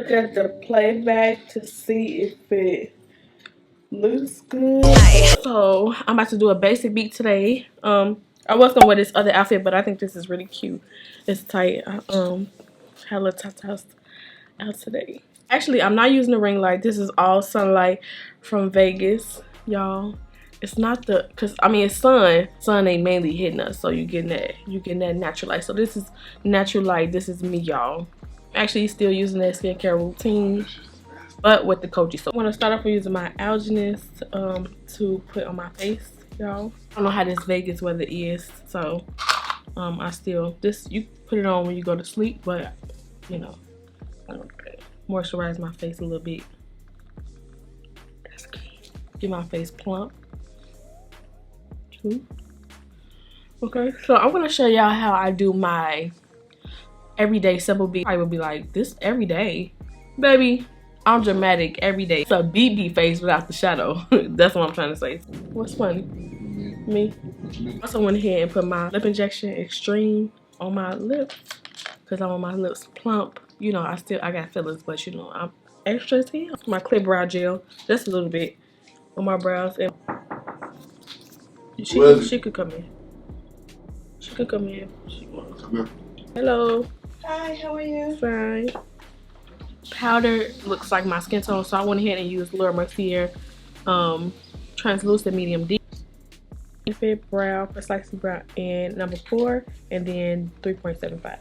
Look at the playback to see if it looks good. So I'm about to do a basic beat today. I was gonna wear this other outfit, but I think this is really cute. It's tight. I had a little tatas out today. Actually, I'm not using a ring light. This is all sunlight from Vegas, y'all. It's not the, cause I mean it's sun. Sun ain't mainly hitting us, so you getting that natural light. So this is natural light. This is me, y'all. Actually, still using that skincare routine, but with the Koji. So I'm gonna start off with using my Alginist to put on my face, y'all. I don't know how this Vegas weather is, so I still you put it on when you go to sleep, but you know, I don't moisturize my face a little bit. That's key. Get my face plump. Okay, so I'm gonna show y'all how I do my everyday simple beat. I would be like, this every day, baby. I'm dramatic every day. It's a BB face without the shadow. That's what I'm trying to say. What's funny? Me. I also went ahead and put my lip injection extreme on my lips because I want my lips plump. You know, I got fillers, but you know, I'm extra tea. My clear brow gel, just a little bit on my brows, and she could come in. She could come in. She wants. Hello. Hi, how are you? Fine. Powder looks like my skin tone, so I went ahead and used Laura Mercier translucent medium deep fit brow, precisely brown, and number 4, and then 3.75.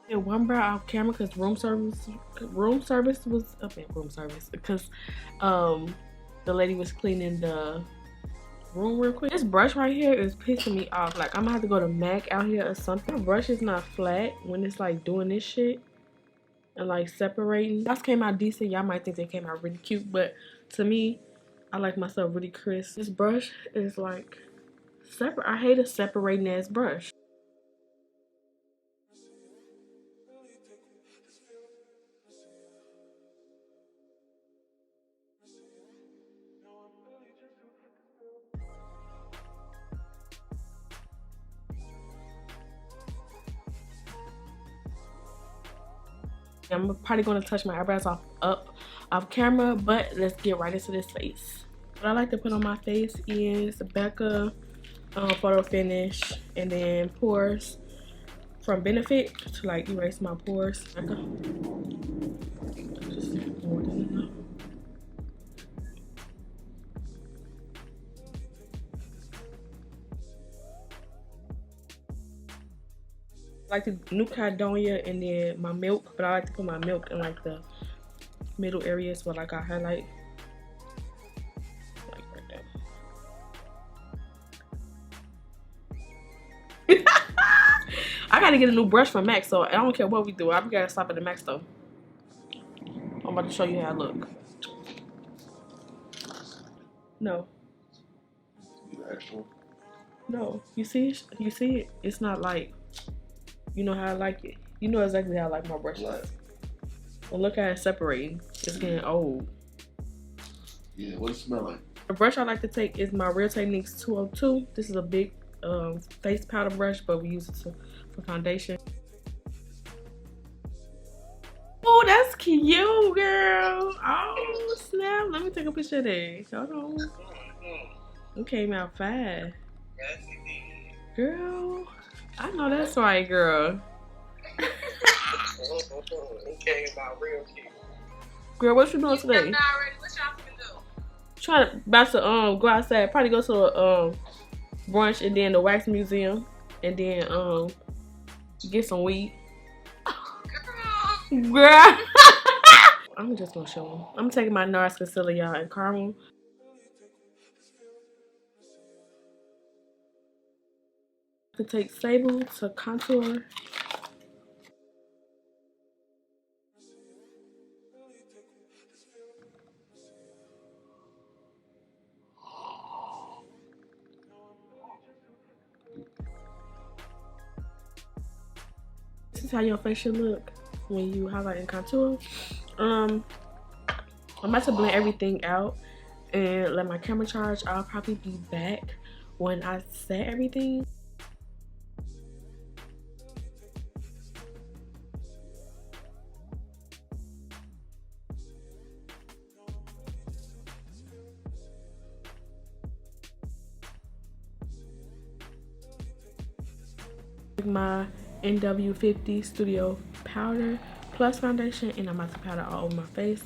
And one brow off camera because room service was up in room service because the lady was cleaning the room real quick. This brush right here is pissing me off. Like I'm gonna have to go to MAC out here or something. My brush is not flat when it's like doing this shit and like separating. Those came out decent. Y'all might think they came out really cute, but to me, I like myself really crisp. This brush is like separate. I hate a separating ass brush. I'm probably going to touch my eyebrows off camera, but let's get right into this face. What I like to put on my face is Becca photo finish, and then pores from Benefit to like erase my pores. Becca. Just more than enough. I like to Nude Coldonia and then my milk, but I like to put my milk in like the middle areas where like I highlight. Like right there. I gotta get a new brush from MAC, so I don't care what we do. I gotta stop at the MAC though. I'm about to show you how I look. No. No. You see it? You see it? It's not like, you know how I like it. You know exactly how I like my brushes. Well, look how it's separating. It's getting old. Yeah, what does it smell like? The brush I like to take is my Real Techniques 202. This is a big face powder brush, but we use it for foundation. Oh, that's cute, girl. Oh, snap. Let me take a picture of that. Hold on. It came out fast. Yes, indeed. Girl, I know that's right, girl. It came out real cute. Girl, what you doing today? What y'all finna do? About to go outside. Probably go to a brunch and then the wax museum and then get some weed. Girl. I'm just gonna show them. I'm taking my Nars concealer, y'all, and Carmel. To take Sable to contour. This is how your face should look. when you highlight and contour. I'm about to blend everything out and let my camera charge. I'll probably be back when I set everything. My NW50 Studio Powder Plus Foundation, and I'm about to powder all over my face.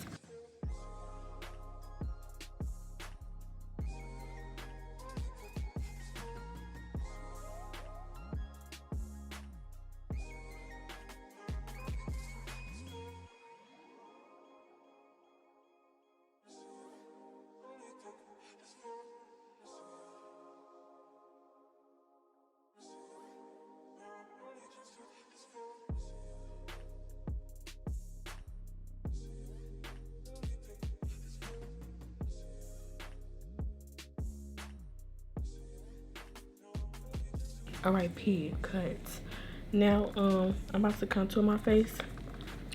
Alright, period, cuts. Now, I'm about to contour my face.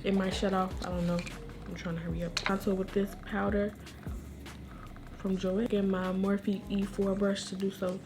It might shut off, I don't know. I'm trying to hurry up. Contour with this powder from jOUER. Get my Morphe E4 brush to do so.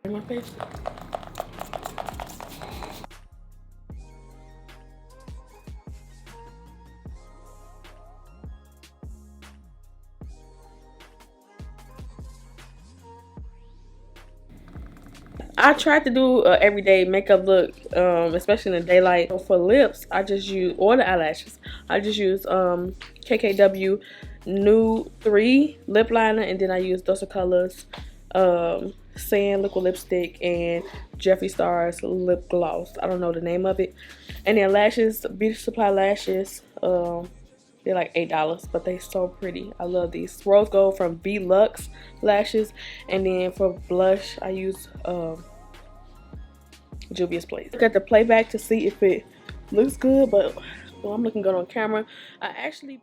My face. I tried to do everyday makeup look, especially in the daylight. So for lips, I just use, or the eyelashes, I just use KKW Nude 3 lip liner, and then I use Dose of Colors Sand liquid lipstick and Jefree Star's lip gloss. I don't know the name of it. And then lashes, Beauty Supply lashes. They're like $8, but they so pretty. I love these. Rose gold from VLUXE lashes, and then for blush, I use Juvias Place. Look at the playback to see if it looks good, but well, I'm looking good on camera. I actually